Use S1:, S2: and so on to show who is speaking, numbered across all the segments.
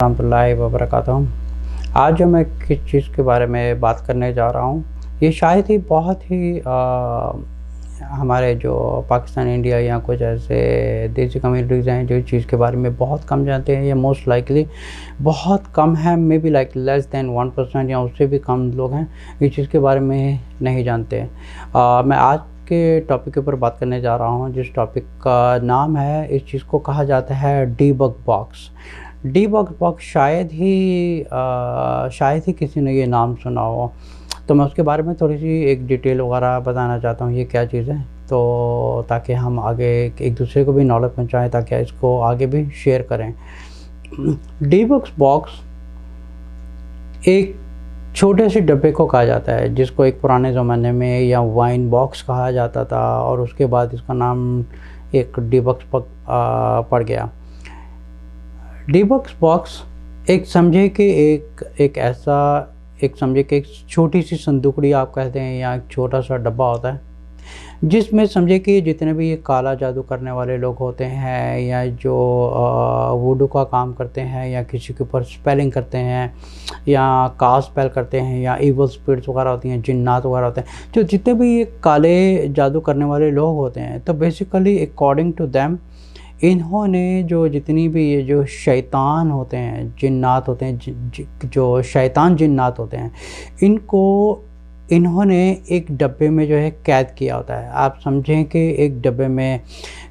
S1: रहमतुल्लाहि व बरकातहू। आज जो मैं किस चीज़ के बारे में बात करने जा रहा हूँ, ये शायद ही बहुत ही हमारे जो पाकिस्तान, इंडिया या कुछ ऐसे देसी कम्युनिटीज़ हैं जो इस चीज़ के बारे में बहुत कम जानते हैं, या मोस्ट लाइकली बहुत कम है, may be like less than 1% या उससे भी कम लोग हैं इस चीज़ के बारे में नहीं जानते। मैं आज के टॉपिक के ऊपर बात करने जा रहा हूँ, जिस टॉपिक का नाम है, इस चीज़ को कहा जाता है डीबग बॉक्स। डीबग बॉक्स शायद ही किसी ने ये नाम सुना हो, तो मैं उसके बारे में थोड़ी सी एक डिटेल वगैरह बताना चाहता हूँ ये क्या चीज़ है, तो ताकि हम आगे एक दूसरे को भी नॉलेज पहुँचाएँ, ताकि इसको आगे भी शेयर करें। डीबग बॉक्स एक छोटे से डब्बे को कहा जाता है, जिसको एक पुराने ज़माने में या वाइन बॉक्स कहा जाता था, और उसके बाद इसका नाम एक डीबग पड़ गया। डीबग बॉक्स एक समझे कि एक छोटी सी संदूकड़ी आप कहते हैं, या एक छोटा सा डब्बा होता है, जिसमें समझे कि जितने भी ये काला जादू करने वाले लोग होते हैं, या जो वुडू का काम करते हैं, या किसी के ऊपर स्पेलिंग करते हैं, या कास्ट स्पेल करते हैं, या इवल स्पिरिट्स वगैरह होती हैं, जिन्नात वगैरह होते हैं, जो जितने भी ये काले जादू करने वाले लोग होते हैं, तो बेसिकली अकॉर्डिंग टू देम इन्होंने जो जितनी भी ये जो शैतान होते हैं, जिन्नात होते हैं, जो शैतान जिन्नात होते हैं, इन्होंने एक डब्बे में जो है कैद किया होता है। आप समझें कि एक डब्बे में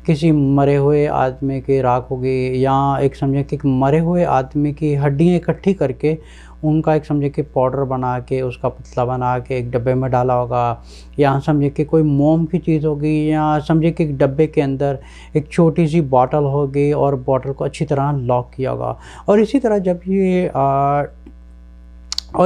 S1: किसी मरे हुए आदमी की राख होगी, या एक समझें कि मरे हुए आदमी की हड्डियाँ इकट्ठी करके उनका एक समझे कि पाउडर बना के, उसका पुतला बना के एक डब्बे में डाला होगा, या समझे कि कोई मोम की चीज़ होगी, या समझे कि एक डब्बे के अंदर एक छोटी सी बॉटल होगी और बॉटल को अच्छी तरह लॉक किया होगा। और इसी तरह जब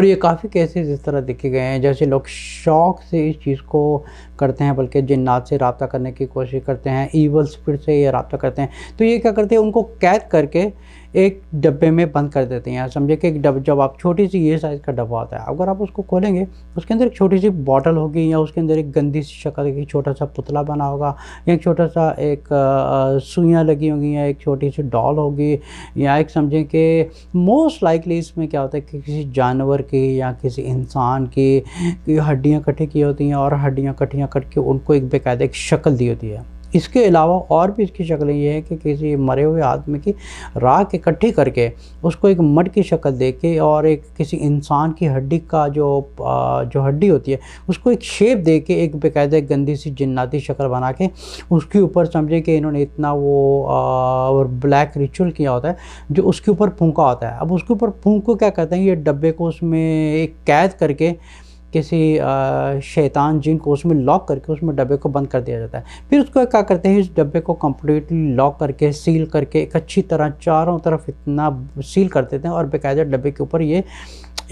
S1: ये काफ़ी केसेस इस तरह देखे गए हैं, जैसे लोग शौक से इस चीज़ को करते हैं, बल्कि जिन्नात से रब्ता करने की कोशिश करते हैं, ईवल स्पिरिट से ये रब्ता करते हैं, तो ये क्या करते हैं, उनको कैद करके एक डब्बे में बंद कर देते हैं। समझे कि एक जब आप छोटी सी ये साइज़ का डब्बा आता है, अगर आप उसको खोलेंगे, उसके अंदर एक छोटी सी बॉटल होगी, या उसके अंदर एक गंदी सी शक्ल की छोटा सा पुतला बना होगा, या एक छोटा सा एक सुइयाँ लगी होंगी, या एक छोटी सी डॉल होगी, या एक समझें कि मोस्ट लाइकली इसमें क्या होता है कि किसी जानवर की या किसी इंसान की हड्डियाँ इकट्ठी की होती हैं, और हड्डियाँ इकट्ठियाँ करके उनको एक बेकायदा एक शक्ल दी होती है। इसके अलावा और भी इसकी शक्लें ये है कि किसी मरे हुए आदमी की राख इकट्ठी करके उसको एक मड की शक्ल दे के, और एक किसी इंसान की हड्डी का जो हड्डी होती है उसको एक शेप दे के, एक बेकायदा गंदी सी जिन्नाती शक्ल बना के उसके ऊपर समझे कि इन्होंने इतना और ब्लैक रिचुअल किया होता है, जो उसके ऊपर फूंका होता है। अब उसके ऊपर फूंक को क्या कहते हैं, ये डब्बे को उसमें एक कैद करके किसी शैतान जिन को उसमें लॉक करके उसमें डब्बे को बंद कर दिया जाता है। फिर उसको क्या करते हैं, इस डब्बे को कम्प्लीटली लॉक करके, सील करके, एक अच्छी तरह चारों तरफ इतना सील कर देते हैं, और बेकायदा डब्बे के ऊपर ये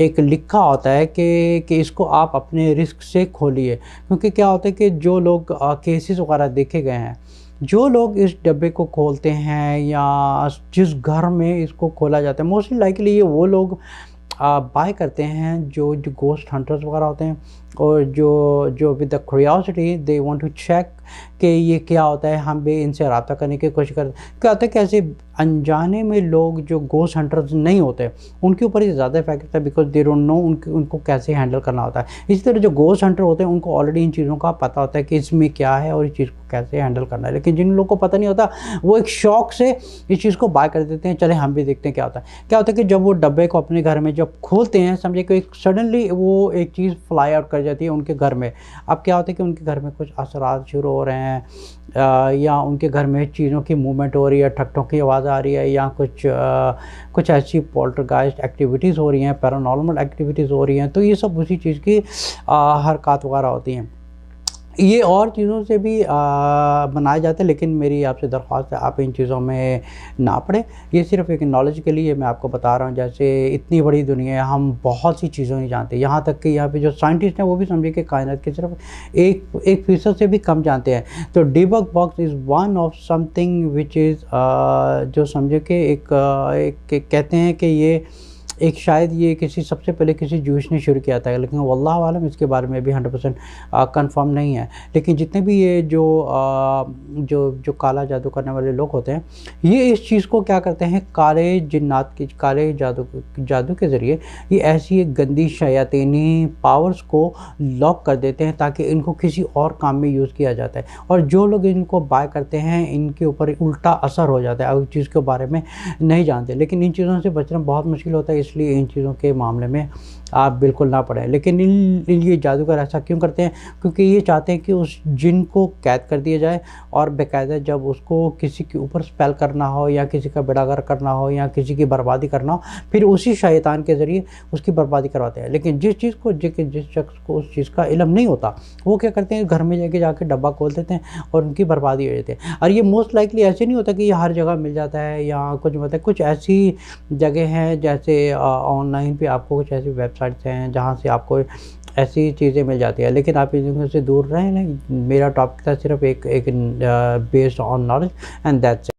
S1: एक लिखा होता है कि इसको आप अपने रिस्क से खोलिए। क्योंकि क्या होता है कि जो लोग केसेस वगैरह देखे गए हैं, जो लोग इस डब्बे को खोलते हैं, या जिस घर में इसको खोला जाता है, मोस्टली लाइकली ये वो लोग बाय करते हैं जो गोस्ट हंटर्स वगैरह होते हैं, और जो with the curiosity they want to check कि ये क्या होता है, हम भी इनसे रब्ता करने की कोशिश करते हैं। क्या होता है कि ऐसे अनजाने में लोग जो गोस्ट हंटर्स नहीं होते, उनके ऊपर ये ज़्यादा इफेक्ट होता है, बिकॉज दे डोंट नो उनको कैसे हैंडल करना होता है। इसी तरह जो गोस्ट हंटर होते हैं, उनको ऑलरेडी इन चीज़ों का पता होता है कि इसमें क्या है और इस चीज़ को कैसे हैंडल करना है। लेकिन जिन लोगों को पता नहीं होता, वो एक शौक से इस चीज़ को बाय कर देते हैं, चले हम भी देखते हैं क्या होता है। क्या होता है कि जब वो डब्बे को अपने घर में जब खोलते हैं, समझे कि एक सडनली वो एक चीज़ फ्लाई आउट कर जाती है उनके घर में। अब क्या होता है कि उनके घर में कुछ असरात शुरू हो रहे हैं, या उनके घर में चीज़ों की मूवमेंट हो रही है, ठक ठक की आवाज़ आ रही है, या कुछ ऐसी पोल्टरगाइस्ट एक्टिविटीज़ हो रही हैं, पैरानॉर्मल एक्टिविटीज़ हो रही हैं, तो ये सब उसी चीज़ की हरकत वगैरह होती हैं। ये और चीज़ों से भी बनाए जाते हैं, लेकिन मेरी आपसे दरख्वास्त है आप इन चीज़ों में ना पड़े। ये सिर्फ एक नॉलेज के लिए मैं आपको बता रहा हूँ। जैसे इतनी बड़ी दुनिया है, हम बहुत सी चीज़ों नहीं जानते, यहाँ तक कि यहाँ पे जो साइंटिस्ट हैं वो भी समझे कि कायनात के सिर्फ 1% से भी कम जानते हैं। तो debug box is one of something which is जो समझे कि एक कहते हैं कि ये एक शायद ये किसी सबसे पहले किसी जूस ने शुरू किया था, लेकिन वल्लाहु आलम इसके बारे में भी 100% कंफर्म नहीं है। लेकिन जितने भी ये जो काला जादू करने वाले लोग होते हैं, ये इस चीज़ को क्या करते हैं, काले जिन्नात की काले जादू के ज़रिए ये ऐसी एक गंदी शयातीनी पावर्स को लॉक कर देते हैं ताकि इनको किसी और काम में यूज़ किया जाता है। और जो लोग इनको बाय करते हैं इनके ऊपर उल्टा असर हो जाता है, उस चीज़ के बारे में नहीं जानते। लेकिन इन चीज़ों से बचना बहुत मुश्किल होता है, इसलिए इन चीज़ों के मामले में आप बिल्कुल ना पड़ें। लेकिन ये जादूगर ऐसा क्यों करते हैं? क्योंकि ये चाहते हैं कि उस जिन को कैद कर दिया जाए और बाकायदा जब उसको किसी के ऊपर स्पेल करना हो या किसी का बेड़ागर करना हो या किसी की बर्बादी करना हो, फिर उसी शैतान के ज़रिए उसकी बर्बादी करवाते हैं। लेकिन जिस शख्स को उस चीज़ का इल्म नहीं होता, वो क्या करते हैं, घर में जाके डब्बा खोल देते हैं और उनकी बर्बादी हो जाती है। और ये मोस्ट लाइकली ऐसे नहीं होता कि ये हर जगह मिल जाता है या कुछ, मतलब कुछ ऐसी जगह हैं जैसे ऑनलाइन पे आपको कुछ ऐसी वेबसाइट्स हैं जहाँ से आपको ऐसी चीज़ें मिल जाती है। लेकिन आप इन चीज़ों से दूर रहें। नहीं, मेरा टॉपिक था सिर्फ एक based on knowledge and that's it.